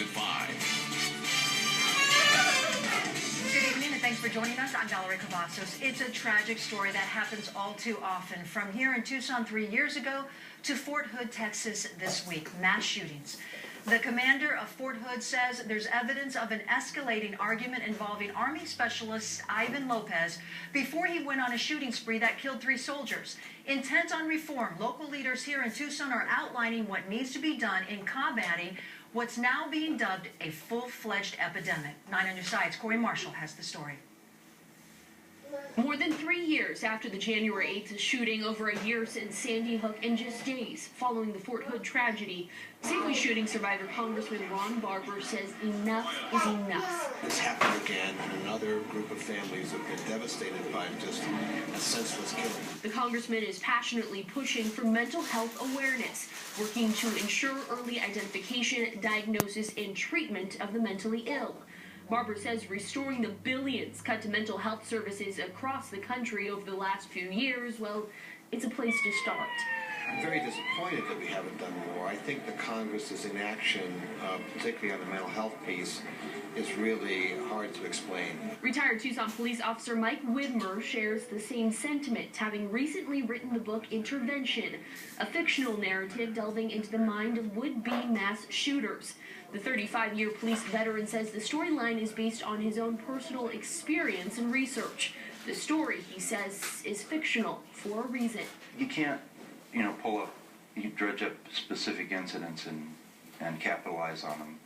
at 5. Good evening and thanks for joining us. I'm Valerie Cavazos. It's a tragic story that happens all too often. From here in Tucson 3 years ago to Fort Hood, Texas this week. Mass shootings. The commander of Fort Hood says there's evidence of an escalating argument involving Army Specialist Ivan Lopez before he went on a shooting spree that killed 3 soldiers. Intent on reform, local leaders here in Tucson are outlining what needs to be done in combating what's now being dubbed a full-fledged epidemic. 9 on your sides, Corey Marshall has the story. More than 3 years after the January 8th shooting, over a year since Sandy Hook, and just days following the Fort Hood tragedy, safely shooting survivor Congressman Ron Barber says enough is enough. This happened again, and another group of families have been devastated by just a senseless killing. The congressman is passionately pushing for mental health awareness, working to ensure early identification, diagnosis, and treatment of the mentally ill. Barber says restoring the billions cut to mental health services across the country over the last few years, well, it's a place to start. I'm very disappointed that we haven't done more. I think the Congress's inaction, particularly on the mental health piece, is really hard to explain. Retired Tucson police officer Mike Widmer shares the same sentiment, having recently written the book Intervention, a fictional narrative delving into the mind of would-be mass shooters. The 35-year police veteran says the storyline is based on his own personal experience and research. The story, he says, is fictional for a reason. You can't, you dredge up specific incidents and capitalize on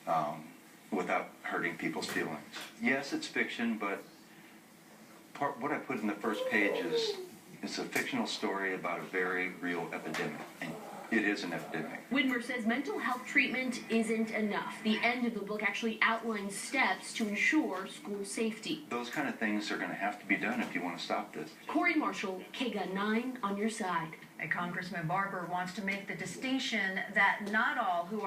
them without hurting people's feelings. Yes, it's fiction, but what I put in the first page is a fictional story about a very real epidemic. And it is an epidemic. Widmer says mental health treatment isn't enough. The end of the book actually outlines steps to ensure school safety. Those kind of things are going to have to be done if you want to stop this. Corey Marshall, KGUN 9 on your side. And Congressman Barber wants to make the distinction that not all who are